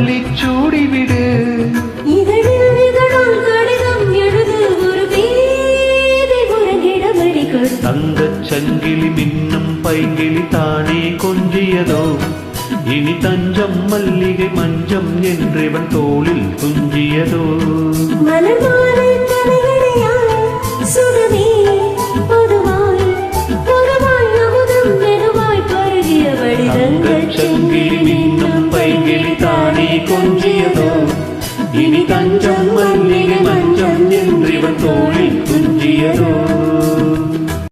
சொல்லி சூடிவிடு. இதழில் இதழால் கடிதம் எழுது ஒரு பேதை உறங்கிடமடி கொடு. தங்கச் சங்கிலி மின்னும் பைங்கிளி தானே கொஞ்சியதோ, இனி தஞ்சம் மல்லிகை மஞ்சம் என்றவன் தோளில் துஞ்சியதோ. மலர்மாலை தலையணையாய் சுகமே பொதுவாய் பொதுவாய் அமுதம் மெதுவாய் பருகியபடி தங்கச் சங்கிலி மின்னும் பைங்கிளி தானே கொஞ்சியதோ, இனி தஞ்சம்